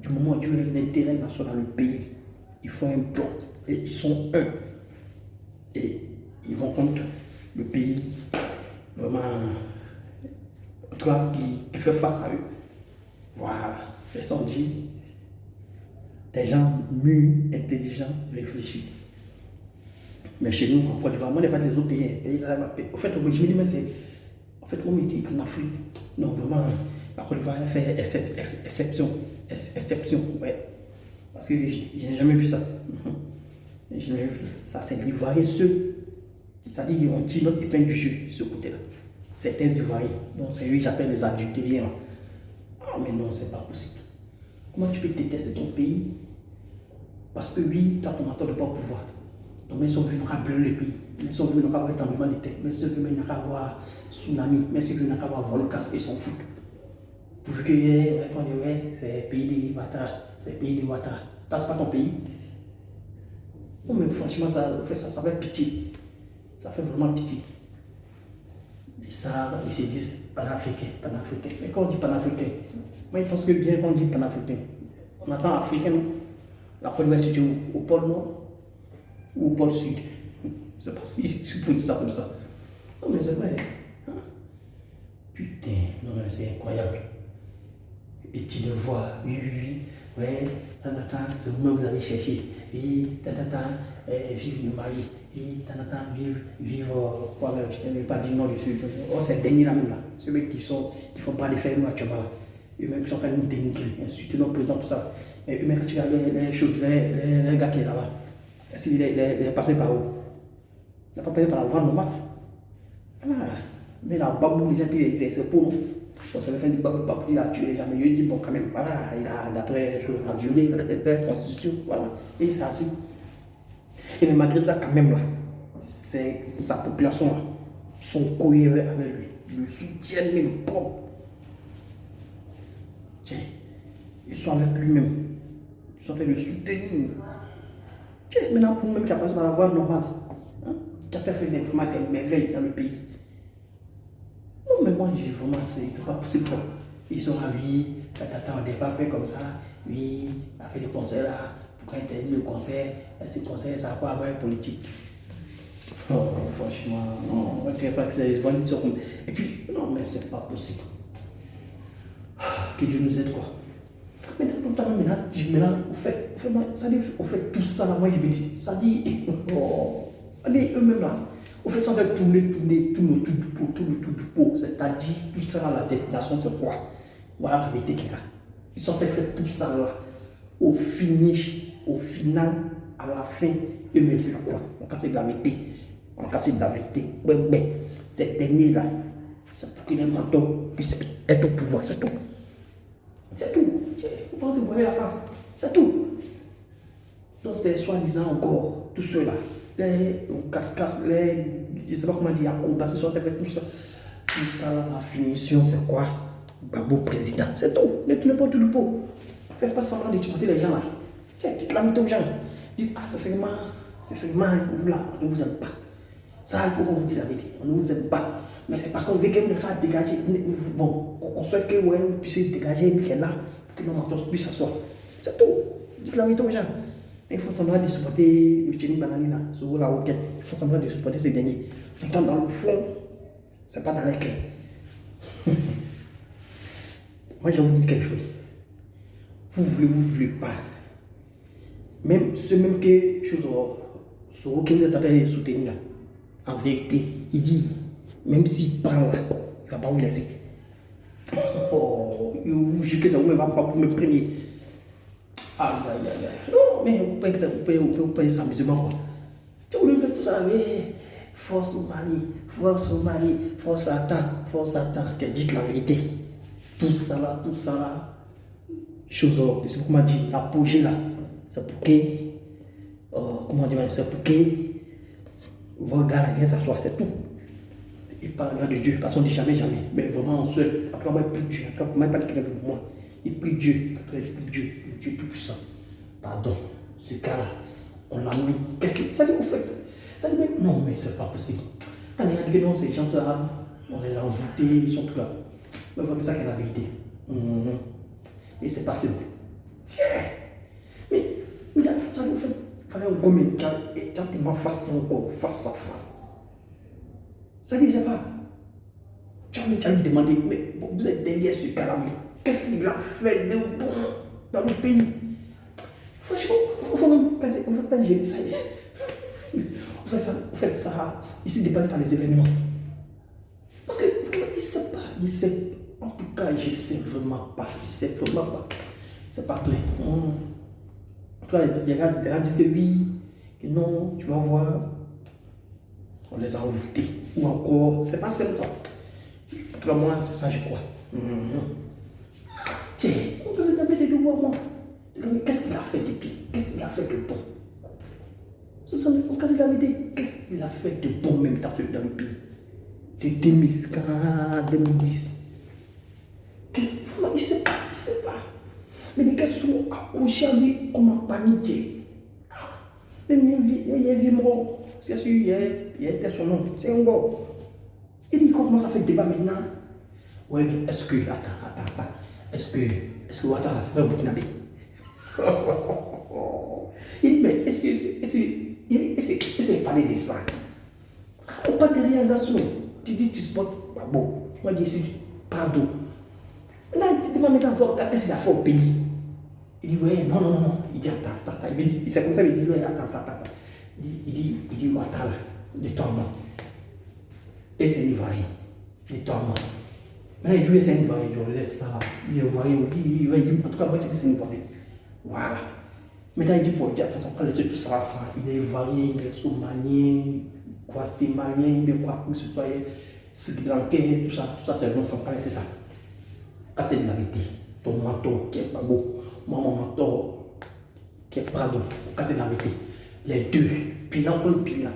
Du moment où il y a l'intérêt national dans le pays, ils font un bloc et ils sont un. Et ils vont contre le pays, vraiment, en tout cas, qui fait face à eux. Voilà, c'est sans dire des gens mûrs, intelligents, réfléchis. Mais chez nous, en Côte d'Ivoire, moi, on n'est pas des autres pays. En fait, je me dis, mais c'est. En fait, moi, je dis en Afrique, non, vraiment, la Côte d'Ivoire fait exception. Exception, ouais. Parce que je n'ai jamais vu ça. Je n'ai jamais vu ça. Ça, c'est l'Ivoirien seul. C'est-à-dire qu'ils ont tiré notre épingle du jeu, ce côté-là. Certains Ivoiriens. Donc, c'est eux que j'appelle les adultériens. Ah, mais non, c'est pas possible. Comment tu peux détester ton pays? Parce que oui, toi, ton mentor n'est pas au pouvoir. Donc, mais si on veut, on va brûler le pays. Mais si on veut, on va avoir un tremblement de terre. Mais si on veut, on va avoir tsunami. Mais si on veut, on va avoir volcan. Ils s'en foutent. Pourvu que, c'est le pays des Ouattara. C'est le pays des Ouattara. Toi, c'est pas ton pays. Non, mais franchement, ça fait pitié. Ça fait vraiment pitié. Et ça, ils se disent panafricain, panafricain. Mais quand on dit panafricain, moi, je pense que bien quand on dit panafricain, on attend africain, non? La Côte d'Ivoire est située au pôle nord ou au pôle sud. C'est parce qu'il faut dire ça comme ça. Non, mais c'est vrai. Hein? Putain, non, mais c'est incroyable. Et tu le vois, oui, ouais, c'est vous-même vous avez cherché. Oui, vive le Mali. Oui, vive, quoi, je ne vais pas dire non dessus. Oh, c'est dernier là même là. Ceux qui font pas des faits nous actuellement là. Eux-mêmes qui sont en train de nous dénigrer, insulter nos présidents, tout ça. Et eux-mêmes, quand tu regardes les choses, les gars qui sont là-bas, est-ce qu'il est passé par où? Il n'a pas passé par la voie normale. Voilà. Mais la babou, les gens, c'est pour nous. Bon, c'est le fin du babou, il a tué les gens, mais il dit, bon, quand même, voilà, il a, d'après, il a violé la constitution, voilà. Et il s'est assis. Et mais malgré ça, quand même, là, c'est sa population, là, sont cohérents avec lui, le soutiennent même propre. Tiens, ils sont avec lui-même. Ils sont en train de le soutenir. Tiens, maintenant, pour nous-mêmes qui a passé par la voie normale, hein, qui a fait des merveilles dans le pays. Non, mais moi, j'ai vraiment, c'est pas possible. Ils sont là, oui, on n'est pas fait comme ça, oui, on a fait des concerts là, pourquoi interdire le concert? Ce concert, ça n'a pas à voir avec politique. Oh, franchement, non, on ne dirait pas que c'est les Ivoiriens qui sont comme. Et puis, non, mais c'est pas possible. Que Dieu nous aide, quoi. Maintenant, ça dit, au fait, tout ça, là, moi, je me dis, ça dit, oh, ça dit eux-mêmes, là, au fait, ça doit tourner, tout le tout du pot. C'est-à-dire, tout ça, là, la destination, c'est quoi? Voilà la vérité qui est là. Ils sont en train de faire tout ça, là, au finish, au final, à la fin, eux me disent quoi? On casse de la vérité. On casse de la vérité. Ouais, ces derniers-là, c'est pour que les mentors puissent être au pouvoir, c'est tout. C'est tout. Vous pensez que vous voyez la face? C'est tout. Donc, c'est soi-disant encore, tout cela. Les casse-casse, je ne sais pas comment dire, acrobates, ils sont en train de faire tout ça. Tout ça, la finition, c'est quoi? Babou président. C'est tout. Ne tournez pas tout le pot. Faites pas semblant de tuer les gens là. Tiens, dites la vérité aux gens. Dites, ah, c'est seulement, vous là, on ne vous aime pas. Ça, il faut qu'on vous dise la vérité. On ne vous aime pas. Mais c'est parce qu'on veut que vous ne dégager. Bon, on souhaite que vous puissiez dégager lui qui est là pour que nos mentors puissent s'asseoir. C'est tout. Dites la vérité aux gens. Il faut semblant de supporter le Tchéni Banani là, sur la roquette. Il faut semblant de supporter ces derniers. Pourtant, dans le fond, c'est pas dans les cœurs. Moi, je vais vous dire quelque chose. Vous voulez pas. Même ce même que chose sur auquel vous êtes en train de soutenir là, en vérité, il dit, même s'il prend là, il ne va pas vous laisser. Oh, je vous jure que ça ne va pas pour me premier. Ah, non, mais vous payez ça musulman quoi. Tu voulez faire tout ça, mais force au Mali, force Satan, dites la vérité. Tout ça là, chose, c'est comment dire, l'apogée là, c'est pour que, comment dire, c'est pour que vos gars là viennent s'asseoir, c'est tout. Et par la grâce de Dieu, parce qu'on dit jamais, mais vraiment seul, après moi, il prie Dieu, après moi, pas quelqu'un de moi, il prie Dieu, après il prie Dieu, Dieu tout puissant. Pardon, ce cas-là, on l'a mis, qu'est-ce que ça dit, vous faites ça dit, non, mais c'est pas possible. Quand il y a que non, ces gens-là, on les a envoûtés, ils sont tous là. Mais voilà, ça qui est la vérité. Et c'est passé. Tiens. Mais là, ça nous fait. Il fallait un gomme et tu as face encore, face à face. Ça dit, c'est pas. Tu as lui demandé, mais bon, vous êtes derrière ce gars-là, mais qu'est-ce qu'il a fait de bon dans le pays? Franchement, il faut même casser, on fait gérer ça. On fait ça, il s'est dépassé par les événements. Parce que, il ne sait pas, il sait. En tout cas, je ne sais vraiment pas, il ne sait vraiment pas. C'est pas clair. En tout cas, les gars disent que oui, que non, tu vas voir, on les a envoûtés. Ou encore, c'est pas simple quoi. En tout cas, moi, c'est ça, je crois. Tiens, on peut se permettre de voir moi. Qu'est-ce qu'il a fait de pire? Qu'est-ce qu'il a fait de bon? On casse la vérité. Qu'est-ce qu'il a fait de bon même dans le pays? De 2000 jusqu'à 2010. Il ne sait pas, il ne sait pas. Mais les gars sont accrochés à lui comme un panier. Même il y a un vieux mort. C'est sûr, il y a son nom. C'est un gars. Il commence à faire débat maintenant. Ouais, mais est-ce que. Attends. Est-ce que Ouattara, c'est pas un Burkinabé? Il dit, mais est-ce que parler de ça? On parle de réalisation. Tu dis, tu sports pas bon. Moi, je dis, pardon. Maintenant, tu demandes encore, qu'est-ce qu'il a fait au pays? Il dit, ouais, non. Il dit, attends. Il dit, c'est comme ça, il dit, ouais, attends. Il dit, Ouattara, détends-moi. Et c'est l'Ivoirien. Détends-moi. Maintenant, il dit, c'est un Ivoirien, je laisse ça. Il est Ivoirien, il dit, en tout cas, moi, c'est un Ivoirien. Voilà. Maintenant, il dit, pour dire, ça prend les trucs, tout ça. Il est Ivoirien, il est Somalien, Guatémalien, il est quoi, citoyen, Sri Lankais, tout ça, c'est bon, ça prend, c'est ça. Ah, c'est de la vérité. Ton mentor qui est pas beau, moi, mon mentor qui est pas beau. Ah, c'est de la vérité. Les deux, bilan pour le bilan.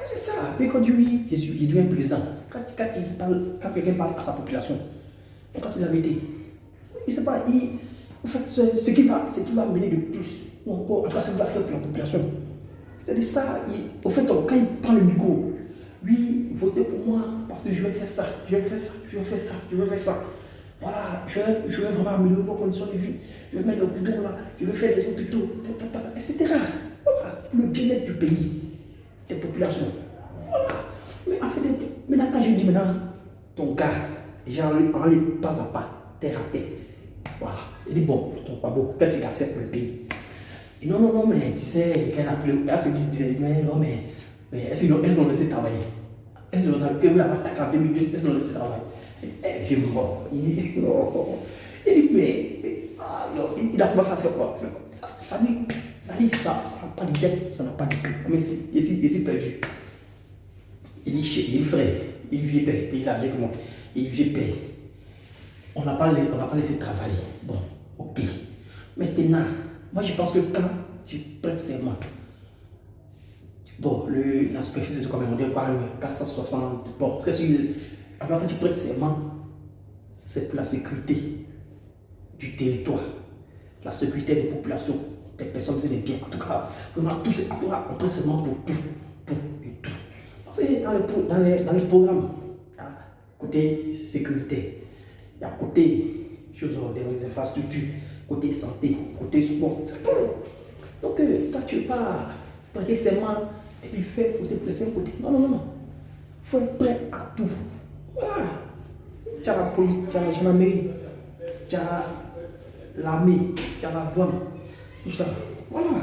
C'est ça. Puis quand lui, il devient président, quand quelqu'un parle à sa population, donc c'est la vérité. Il ne sait pas, en fait, ce qui va mener de plus, ou encore, en tout cas, ce qu'il va faire pour la population. C'est de ça, au fait, quand il prend le micro, oui, votez pour moi, parce que je vais faire ça. Voilà, je vais vraiment améliorer vos conditions de vie. Je vais mettre le goudron là, je vais faire des hôpitaux, etc. Voilà, pour le bien-être du pays, des populations. Voilà. Mais en fait, maintenant, quand je dis maintenant, ton gars, j'enlève pas à pas, terre à terre. Voilà. Il dit, bon, ton pas beau, qu'est-ce qu'il a fait pour le pays? Et non, mais tu sais, qu'elle a appelé, celui qui disait, mais non, mais est-ce qu'ils l'ont laissé travailler? Est-ce qu'ils l'ont attaqué en 2002? Est-ce qu'ils l'ont laissé travailler? J'ai mort. Il dit, non. Il dit, mais non, il a commencé à faire quoi? Ça n'a pas de tête, ça n'a pas de queue. Mais c'est perdu. Il est frère, il vit père, il a bien que moi. Il vit père. On n'a pas laissé travailler. Bon, ok. Maintenant, moi je pense que quand tu prêtes serment, bon, la superficie c'est quand même, on dit quoi, 460, bon, parce que quand tu prêtes serment, c'est pour la sécurité du territoire, la sécurité des populations, des personnes et des biens. En tout cas, vraiment, tout c'est on prête serment pour tout et tout. Parce que dans les programmes, côté sécurité, il y a côté choses des infrastructures, côté santé, côté sport, c'est tout. Donc, toi, tu ne veux pas prêter serment et puis faire côté presser un côté. Non. Il faut être prêt à tout. Voilà. Tu as la police, tu as la gendarmerie, tu as l'armée, tu as la douane, tout ça. Voilà.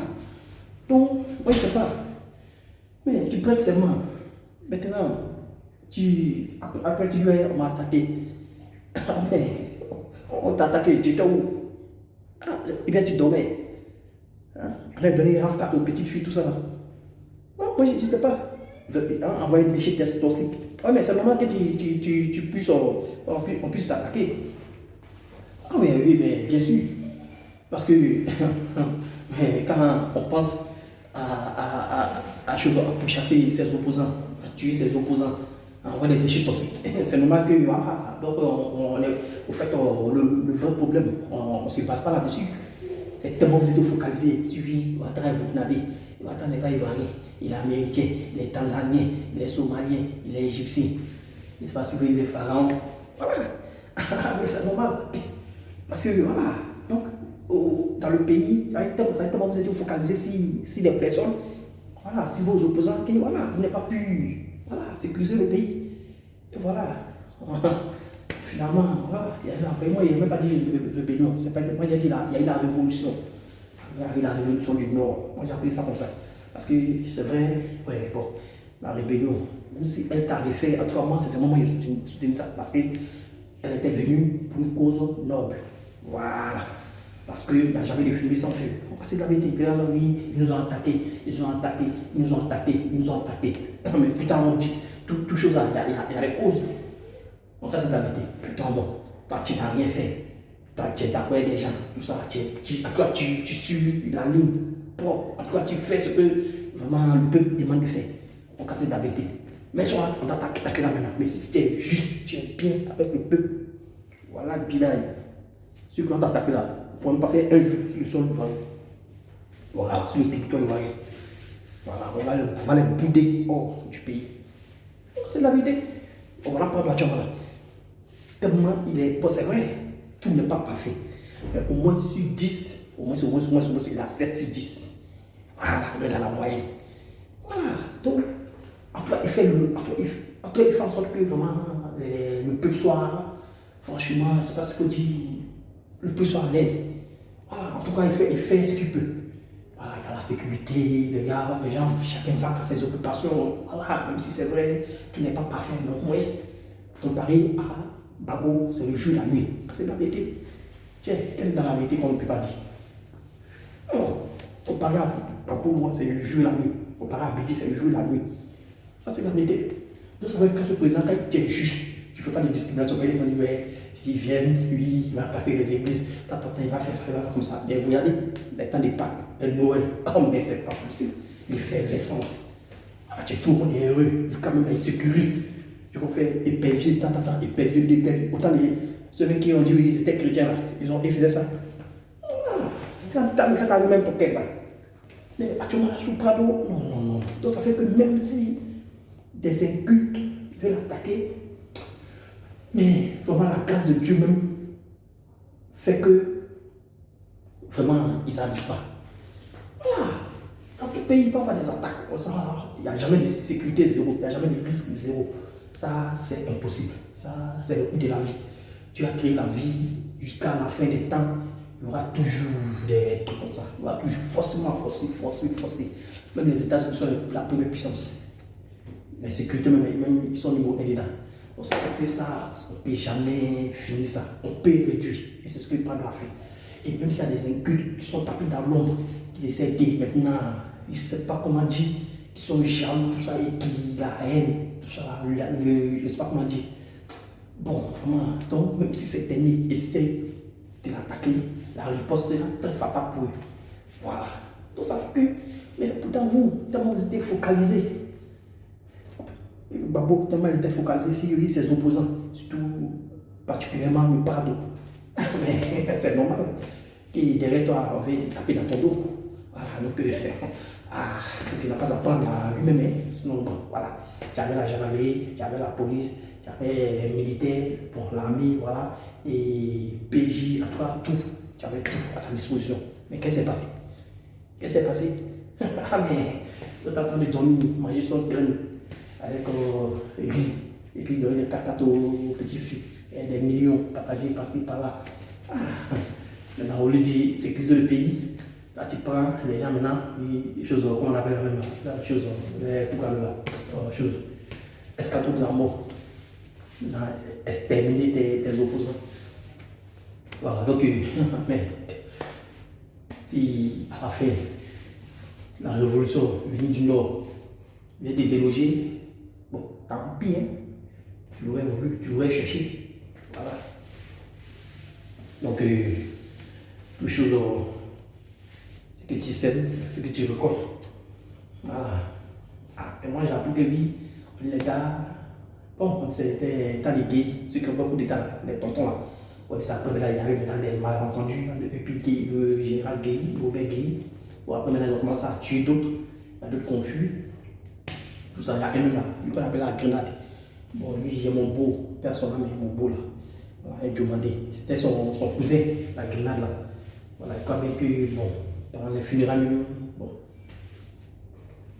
Donc, moi, je ne sais pas. Mais tu prêtes serment. Maintenant, après tu dis, on m'a attaqué. Mais on t'a attaqué, tu étais où? Eh bien, tu dormais. On a donné RAF4 aux petites filles, tout ça. Non, moi, je ne sais pas. Envoyer des déchets toxiques. Oui, mais c'est normal que tu puisses, on puisse t'attaquer. Ah oui, mais bien sûr. Parce que quand on pense pour chasser ses opposants, à tuer ses opposants, à envoyer des déchets toxiques, c'est normal que donc au fait, le vrai problème, on ne se passe pas là-dessus. C'est tellement vous êtes focalisé sur lui, Ouattara est burkinabé, Ouattara n'est pas ivoirien, il est américain, il est tanzanien, il est somalien, il est égyptien. Il ne sait pas si il est pharaon. Voilà. Mais c'est normal. Parce que voilà. Donc, dans le pays, directement vous êtes focalisé si les personnes, voilà, si vos opposants, voilà, vous n'avez pas pu, voilà, sécuriser le pays. Et voilà. Finalement, voilà, après moi, il n'a même pas dit rébellion. C'est pas moi, il y a eu la révolution. Il y a eu la révolution du Nord. Moi, j'ai appelé ça comme ça. Parce que c'est vrai, ouais, bon, la rébellion, même si elle t'a fait, en tout cas, moi, c'est ce moment où je soutiens ça. Parce qu'elle était venue pour une cause noble. Voilà. Parce qu'il n'y a jamais de fumée sans feu. C'est la vérité. Oui, ils nous ont attaqués, ils nous ont attaqués, ils nous ont attaqués, ils nous ont attaqués. Mais putain, on dit, toute chose, il y a les causes. Donc ça, c'est la vérité. Putain, bon, toi, tu n'as rien fait. Toi, tu es d'accord avec les gens, tout ça. En tout cas, tu suis la ligne propre. En tout cas, tu fais ce que vraiment le peuple demande de faire. Donc ça, c'est la vérité. Mais soit on t'a attaqué là maintenant. Mais si tu es juste, tu es bien avec le peuple, voilà le bilan. Ceux qui ont attaqué là, on ne peut pas faire un jour sur le sol ivoirien. Voilà, sur le territoire ivoirien. Voilà, on va les bouder hors du pays. C'est la vérité. On va la prendre la chambre là. Tellement il est. Bon, c'est vrai, tout n'est pas parfait. Mais au moins sur 10, au moins il a 7 sur 10. Voilà, on est dans la moyenne. Voilà, donc, après il fait en sorte que vraiment le peuple soit, franchement, c'est pas ce qu'on dit, le peuple soit à l'aise. Voilà, en tout cas, il fait ce qu'il peut. Voilà, il y a la sécurité, les gens, chacun va à ses occupations. Voilà, même si c'est vrai, tout n'est pas parfait, mais au moins, comparé à Babo, c'est le jour et la nuit. C'est la vérité. Tiens, qu'est-ce que dans la vérité qu'on ne peut pas dire? Alors, comparé à Babo, moi, c'est le jour et la nuit. Comparé à Bidi, c'est le jour et la nuit. Ça, c'est la vérité. Donc, ça veut dire que ce président, quand il est juste, tu ne fais pas de discrimination. Il dit, ouais, s'ils viennent, lui, il va passer les églises, il va faire comme ça. Mais regardez, les temps des Pâques, le Noël, oh, mais c'est pas possible. Il fait l'essence. Tout le monde est heureux. Quand même, il sécurise. On fait épervier, épervier. Autant ceux qui ont dit oui, c'était chrétien là, ils faisaient ça. Quand tu as fait à lui-même pour quelqu'un. Mais actuellement, sous Prado, non. Donc ça fait que même si des incultes veulent attaquer, mais vraiment la grâce de Dieu même fait que vraiment ils n'arrivent pas. Voilà. Dans tout pays, il peut y avoir des attaques. Il n'y a jamais de sécurité zéro, il n'y a jamais de risque zéro. Ça, c'est impossible. Ça, c'est le coup de la vie. Tu as créé la vie jusqu'à la fin des temps. Il y aura toujours des trucs comme ça. Il y aura toujours forcément. Même les États-Unis sont la première puissance. La sécurité, même ils sont au niveau évident. Donc, ça fait que ça, on ne peut jamais finir ça. On peut réduire. Et c'est ce que Prado a fait. Et même s'il y a des incultes qui sont tapés dans l'ombre, qui essaient de maintenant, ils ne savent pas comment dire, qui sont jaloux, tout ça, et qui la haine. Je ne sais pas comment dire. Bon, vraiment, donc même si ces derniers essaient de l'attaquer, la riposte sera très fatale pour eux. Voilà. Donc ça fait que, mais pourtant tellement vous étiez focalisés. Babo, tellement il était focalisé sur ses opposants, surtout particulièrement le Prado. Mais c'est normal. Et derrière toi, on va taper dans ton dos. Voilà, donc il n'a pas à prendre à lui-même. Sinon, bon, voilà. Tu avais la gendarmerie, tu avais la police, tu avais les militaires, bon, l'armée, voilà, et PJ, en tout cas, tout. Tu avais tout à ta disposition. Mais qu'est-ce qui s'est passé? Ah, mais tu es en train de dormir, manger son grain avec riz, et puis donner des catates aux petits filles, et des millions partagés par-ci, par-là. Maintenant, au lieu de sécuriser le pays, là, tu prends les gens maintenant, les choses qu'on appelle même la chose, pourquoi la chose, escato de la mort, exterminer tes opposants. Voilà, donc, mais si à la fin, la révolution venue du Nord vient de déloger, bon, tant pis, hein, tu l'aurais voulu, tu l'aurais cherché. Voilà. Donc, toute chose, ce que tu sais, c'est ce que tu recordes. Voilà. Ah, et moi j'ai appris que lui, les gars, bon, c'était dans les gays, ceux qui ont fait beaucoup d'état, les tontons là. Bon, ça, après, là, il y avait maintenant des malentendus, et puis le général Gay, Robert Gay. Bon, après, maintenant, ils ont commencé à tuer d'autres, il y a d'autres confus. Tout ça, il y a un même là, lui qu'on appelle la grenade. Bon, lui, j'ai mon beau, personnellement, mon beau là. Voilà, Diomandé. C'était son cousin, la grenade là. Voilà, comme que, bon, pendant les funérailles, bon,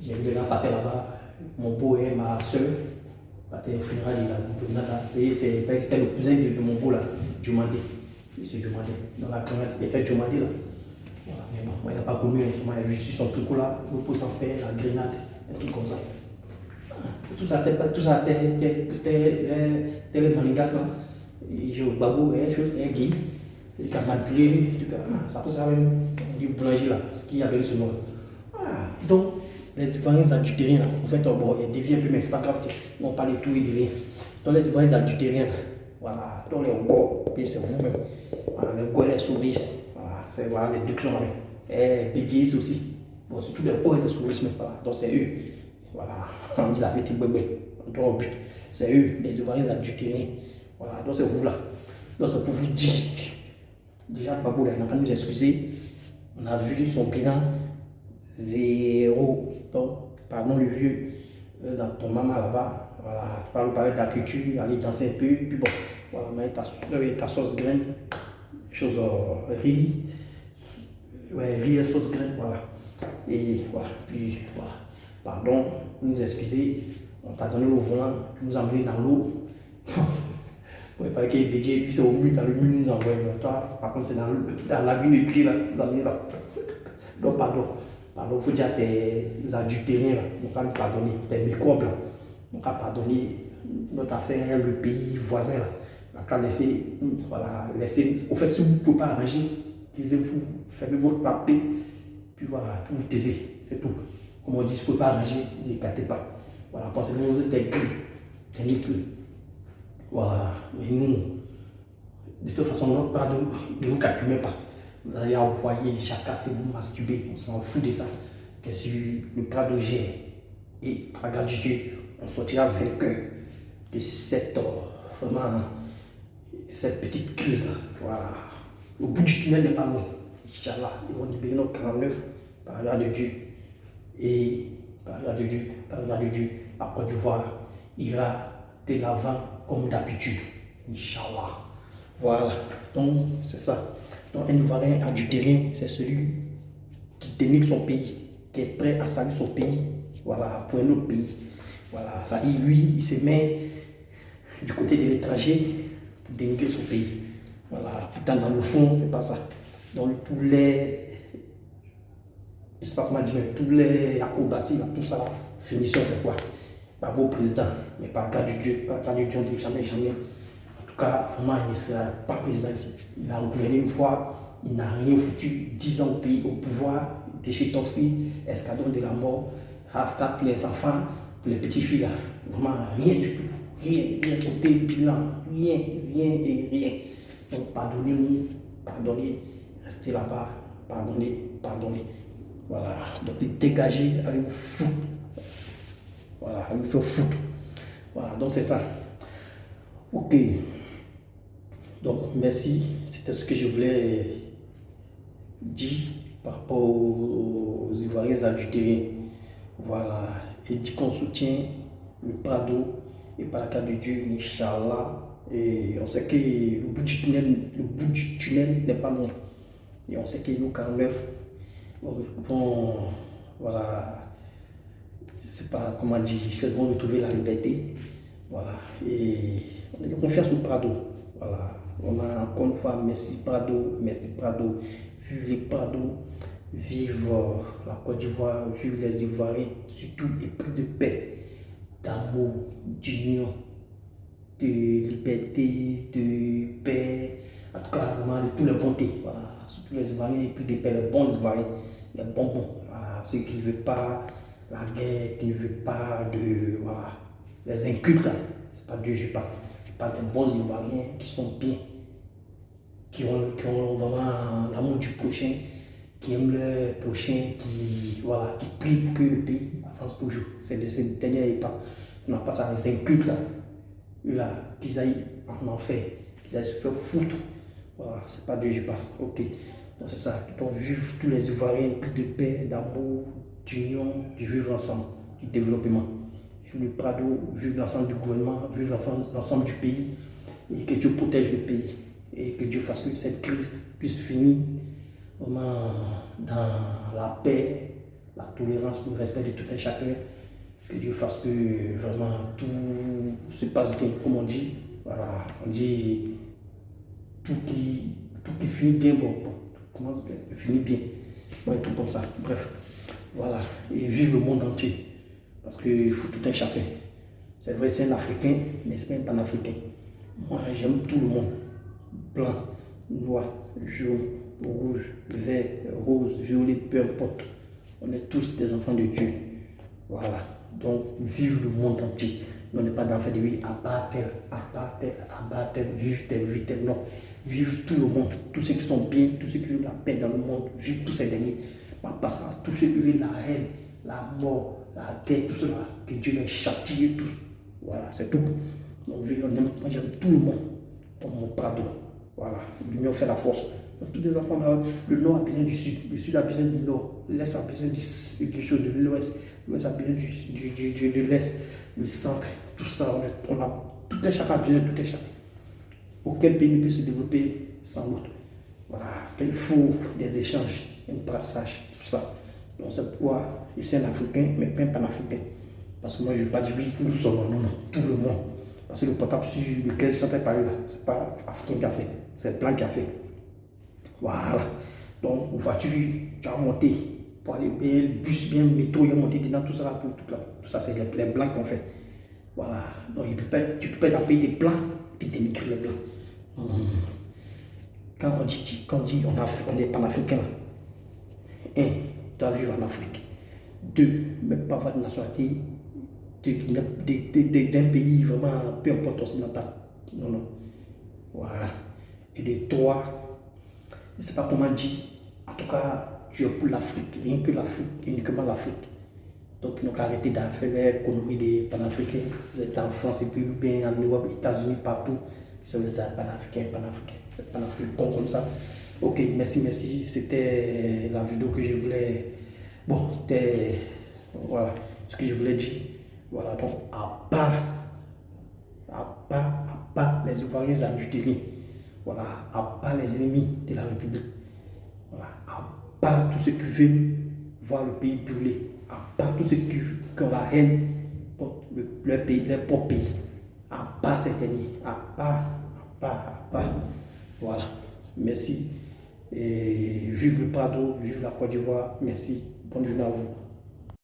j'ai eu les gens partir là-bas, mon beau et ma soeur, partir aux funérailles là, et c'était le cousin de mon beau là, Djumandé. C'est Djumandé, dans la grenade, il était Djumandé là. Voilà, mais bon, moi, il n'a pas connu, il a vu son truc là, le pot sans paix, la grenade, un truc comme ça. Tout ça, c'était les maningas là. J'ai au babou, un gay. C'est qui a manipulé, ça peut ça même, du boulanger là, ce qui avait ce nom. Voilà. Donc, les Ivoiriens adultériens là, en fait, bon, ils deviennent un peu, mais c'est pas grave, on parle de tout, ils deviennent. Donc, les Ivoiriens adultériens, voilà, donc les go, puis c'est vous-même. Voilà, les go et les souris, voilà, c'est voilà, les ducs sont là. Et les bédiers aussi. Bon, surtout les go et les souris, mais voilà, donc c'est eux. Voilà, on dit la vérité, bébé, on doit au but. C'est eux, les Ivoiriens adultériens. Voilà, donc c'est vous là. Donc c'est pour vous dire. Déjà, Babou, il n'a pas nous excuser. On a vu son bilan 0. Donc, pardon le vieux, dans ton maman là-bas. Voilà, tu parles d'agriculture, aller danser un peu. Puis bon, voilà, mais ta sauce graine, chose riz. Ouais, riz et sauce graine, voilà. Et voilà, puis voilà. Pardon, nous excuser. On t'a donné le volant, tu nous as amené dans l'eau. Ouais, pas qu'il y ait BJ, puis c'est au mur, dans le mur, nous envoie. Toi, par contre, c'est dans la lune de pied, là, nous amener là. Donc, pardon. Pardon, il faut dire tes adultériens, là. Donc, pas nous pardonner, tes microbes, là. Donc, pas pardonner notre affaire, le pays voisin, là. Donc, à laisser, voilà, laisser. Au fait, si vous ne pouvez pas arranger, taisez-vous, fermez votre papier, puis voilà, vous taisez, c'est tout. Comme on dit, si vous ne pouvez pas arranger, ne gâtez pas. Voilà, pensez-vous, vous êtes des gueux. Voilà, mais nous, de toute façon, notre pardon, ne vous calculez pas. Vous allez envoyer, chacasser, vous masturber, on s'en fout de ça. Qu'est-ce que le pardon gère? Et par la grâce de Dieu, on sortira vainqueur de cette, vraiment, cette petite crise-là. Voilà. Au bout du tunnel n'est pas loin. Inch'Allah, ils vont libérer notre 49 par la grâce de Dieu. Et par la grâce de Dieu, la Côte d'Ivoire ira de l'avant comme d'habitude. Inch'Allah. Voilà. Donc, c'est ça. Donc, un Ivoirien adultérien, c'est celui qui dénigre son pays, qui est prêt à salir son pays, voilà, pour un autre pays. Voilà. Ça dit, lui, il se met du côté de l'étranger pour dénigrer son pays. Voilà. Pourtant, dans le fond, c'est pas ça. Donc, tous les. Je ne sais pas comment dire, tous les acrobaties, tout ça, finition, c'est quoi? Pas beau président, mais par le cas de Dieu, par le cas de Dieu, on dit jamais, jamais. En tout cas, vraiment, il ne sera pas président ici. Il a gouverné une fois, il n'a rien foutu, 10 ans au pays, au pouvoir, déchets toxiques, escadron de la mort, raftat pour les enfants, pour les petits filles là. Vraiment, rien du tout. Rien, côté bilan, rien et rien. Donc, pardonnez-nous, pardonnez, restez là-bas, pardonnez. Voilà, donc dégagez, allez vous foutre. Voilà, allez vous faire foutre. Voilà, donc c'est ça. Ok. Donc, merci. C'était ce que je voulais dire par rapport aux Ivoiriens adultériens. Voilà. Et dit qu'on soutient le Prado et par la grâce de Dieu, Inch'Allah. Et on sait que le bout du tunnel n'est pas loin. Et on sait que nous, 49, vont, voilà, je ne sais pas comment dire, vont retrouver la liberté. Voilà. Et on a de confiance au Prado. Voilà. On a encore une fois, merci Prado. Vive les Prado, vive la Côte d'Ivoire, vive les Ivoiriens, surtout épris de paix, d'amour, d'union, de liberté, de paix, en tout cas vraiment de tous les bontés. Voilà. Surtout les Ivoiriens épris de paix, les bons Ivoiriens, les bonbons. Voilà. Ceux qui ne veulent pas la guerre, qui ne veulent pas de. Voilà. Les incultes, c'est pas Dieu, je parle. Je parle des bons Ivoiriens qui sont bien, qui ont vraiment l'amour du prochain, qui aiment le prochain, qui prient pour que le pays avance toujours. C'est de ces dernières époques. On n'a pas ça, les incultes là. Eux là, qu'ils aillent en enfer, qu'ils aillent se faire foutre. Voilà, c'est pas Dieu, je parle. Ok. Donc c'est ça. Donc vivre tous les Ivoiriens, plus de paix, d'amour, d'union, du vivre ensemble, du développement. Vivre le Prado, vivre l'ensemble du gouvernement, vivre l'ensemble du pays. Et que Dieu protège le pays. Et que Dieu fasse que cette crise puisse finir vraiment dans la paix, la tolérance, le respect de tout un chacun. Que Dieu fasse que vraiment tout se passe bien, comme on dit. Voilà, on dit tout qui finit bien, bon, tout commence bien, finit bien. Ouais, tout comme ça. Bref, voilà. Et vive le monde entier. Parce qu'il faut tout un chacun. C'est vrai, c'est un Africain, mais c'est pas un Panafricain. Moi, j'aime tout le monde. Blanc, noir, jaune, rouge, vert, rose, violet, peu importe. On est tous des enfants de Dieu. Voilà. Donc, vive le monde entier. On n'est pas d'enfants de oui, abat tel, abat tel, abat tel, vive tel, vive tel. Non. Vive tout le monde. Tous ceux qui sont bien, tous ceux qui veulent la paix dans le monde, vive tous ces derniers. Pas ça. Tous ceux qui veulent la haine, la mort, la dette, tout cela. Que Dieu les châtie tous. Voilà, c'est tout. Donc, moi, j'aime tout le monde. Comme mon Prado. Voilà. L'union fait la force. Donc, tous les enfants, le nord a besoin du sud, le sud a besoin du nord, l'est a besoin de l'ouest, l'ouest a besoin de l'est, le centre, tout ça, on a tout un chacun a besoin de tout un chacun. Aucun pays ne peut se développer sans l'autre. Voilà, il faut des échanges, un brassage, tout ça. Donc c'est pourquoi je suis un Africain, mais pas un Panafricain. Parce que moi je ne vais pas dire oui, nous sommes, non, non, tout le monde. Parce que le portable sur lequel je suis parler là, ce n'est pas Africain qui a fait, c'est Blanc qui a fait. Voilà. Donc, voiture, tu as monté pour aller bien, le bus bien, le métro, il a monté dedans, tout ça là, tout ça, c'est les blancs qu'on fait. Voilà. Donc, tu peux pas être dans le pays des blancs et dénigrer les blancs. Non, non, non. Quand on dit on est panafricain, un, tu dois vivre en Afrique. Deux, ne pas avoir de nationalité d'un pays vraiment, peu importe occidental. Non, non. Voilà. Et de trois, je ne sais pas comment dire. En tout cas, tu es pour l'Afrique, rien que l'Afrique, uniquement l'Afrique. Donc, nous avons arrêté de faire les conneries des panafricains. Vous êtes en France et puis bien en Europe, États-Unis, partout. Ça vous êtes panafricain, panafricain, comme ça. Ok, merci, merci. C'était la vidéo que je voulais. Bon, c'était. Voilà, ce que je voulais dire. Voilà, donc, à part les Ivoiriens adultériens. Voilà, à part les ennemis de la République. Voilà, à part tous ceux qui veulent voir le pays brûler, à part tous ceux qui ont la haine contre leur pays, leur propre pays, à part ces derniers, à part. Voilà, merci. Et vive le Prado, vive la Côte d'Ivoire, merci. Bonne journée à vous.